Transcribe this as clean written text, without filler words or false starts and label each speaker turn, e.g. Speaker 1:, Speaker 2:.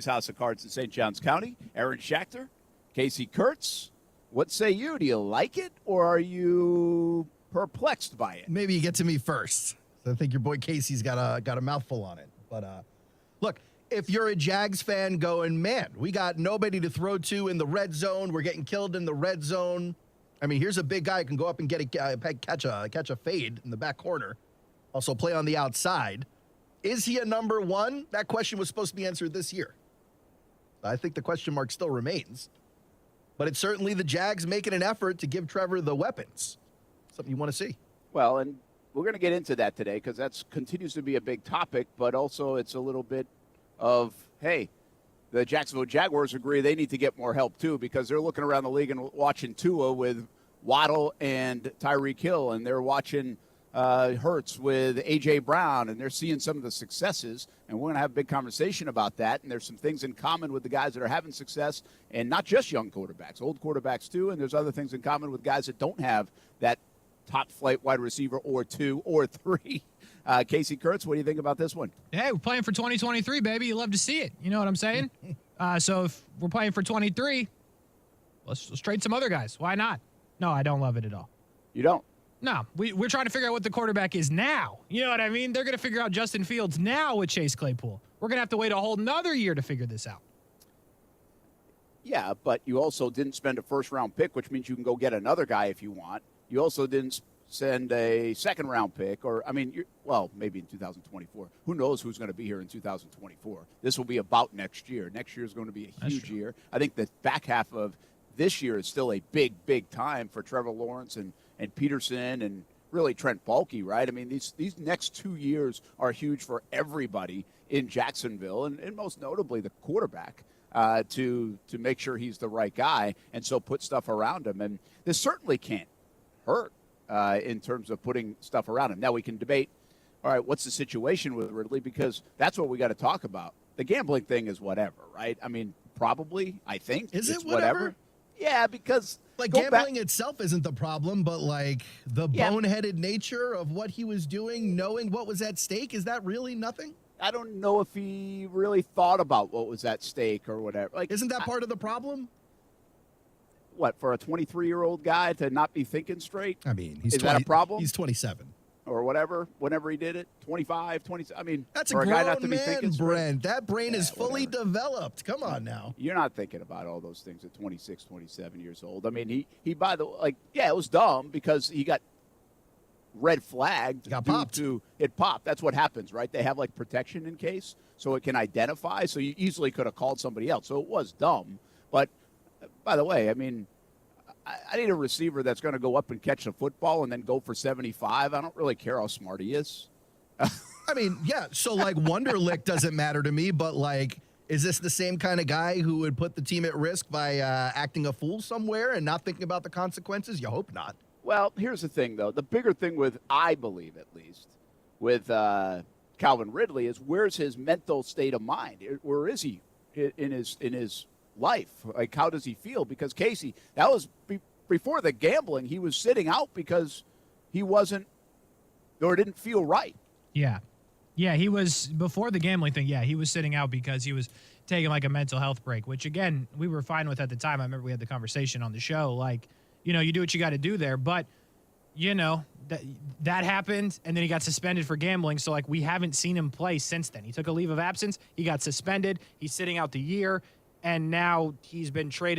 Speaker 1: House of Cards in St. Johns County. Aaron Schachter, Kasey Kurtz. What say you? Do you like it, or are you perplexed by it?
Speaker 2: Maybe you get to me first. I think your boy Kasey's got a mouthful on it. But look, if you're a Jags fan going, man, we got nobody to throw to in the red zone. We're getting killed in the red zone. I mean, here's a big guy who can go up and catch a fade in the back corner. Also play on the outside. Is he a number one? That question was supposed to be answered this year. I think the question mark still remains. But it's certainly the Jags making an effort to give Trevor the weapons. Something you want to see.
Speaker 1: Well, and we're going to get into that today because that continues to be a big topic, but also it's a little bit of, hey, the Jacksonville Jaguars agree they need to get more help too because they're looking around the league and watching Tua with Waddle and Tyreek Hill, and they're watching Hurts with A.J. Brown, and they're seeing some of the successes, and we're going to have a big conversation about that, and there's some things in common with the guys that are having success, and not just young quarterbacks, old quarterbacks too, and there's other things in common with guys that don't have that top-flight wide receiver or two or three. Kasey Kurtz, what do you think about this one?
Speaker 3: Hey, we're playing for 2023, baby. You love to see it. You know what I'm saying? So if we're playing for 23, let's trade some other guys. Why not? No, I don't love it at all.
Speaker 1: You don't?
Speaker 3: No, we're trying to figure out what the quarterback is now. You know what I mean? They're going to figure out Justin Fields now with Chase Claypool. We're going to have to wait a whole nother year to figure this out.
Speaker 1: Yeah, but you also didn't spend a first-round pick, which means you can go get another guy if you want. You also didn't send a second-round pick, or, I mean, maybe in 2024. Who knows who's going to be here in 2024? This will be about next year. Next year is going to be a huge year. I think the back half of this year is still a big, big time for Trevor Lawrence and Peterson and really Trent Baalke, right? I mean, these next 2 years are huge for everybody in Jacksonville, and most notably the quarterback, to make sure he's the right guy and so put stuff around him. And this certainly can't hurt in terms of putting stuff around him. Now we can debate, all right, what's the situation with Ridley? Because that's what we got to talk about. The gambling thing is whatever, right? I mean, probably, I think.
Speaker 2: Is it whatever?
Speaker 1: Yeah, because
Speaker 2: gambling itself isn't the problem, but the boneheaded nature of what he was doing, knowing what was at stake, is that really nothing?
Speaker 1: I don't know if he really thought about what was at stake or whatever.
Speaker 2: Isn't that part of the problem?
Speaker 1: What, for a 23-year-old guy to not be thinking straight?
Speaker 2: I mean,
Speaker 1: is that a problem?
Speaker 2: He's 27.
Speaker 1: Or whatever, whenever he did it, 25, 20. I mean,
Speaker 2: that's
Speaker 1: for
Speaker 2: a
Speaker 1: guy
Speaker 2: grown
Speaker 1: not to be
Speaker 2: man,
Speaker 1: thinking straight.
Speaker 2: Brent. That brain is fully developed. Come on now.
Speaker 1: You're not thinking about all those things at 26, 27 years old. I mean, he by the way, it was dumb because he got red flagged.
Speaker 2: Got popped.
Speaker 1: It popped. That's what happens, right? They have protection in case, so it can identify. So you easily could have called somebody else. So it was dumb. But by the way, I mean, I need a receiver that's going to go up and catch the football and then go for 75. I don't really care how smart he is.
Speaker 2: I mean, yeah. So Wonderlic doesn't matter to me, but is this the same kind of guy who would put the team at risk by acting a fool somewhere and not thinking about the consequences? You hope not.
Speaker 1: Well, here's the thing, though. The bigger thing I believe at least, with Calvin Ridley is where's his mental state of mind? Where is he in his life? How does he feel? Because Kasey, that was before the gambling. He was sitting out because he wasn't or didn't feel right.
Speaker 3: Yeah, he was before the gambling thing. Yeah, he was sitting out because he was taking a mental health break, which again we were fine with at the time. I remember we had the conversation on the show. You do what you got to do there, but that happened, and then he got suspended for gambling. So we haven't seen him play since then. He took a leave of absence. He got suspended. He's sitting out the year. And now he's been traded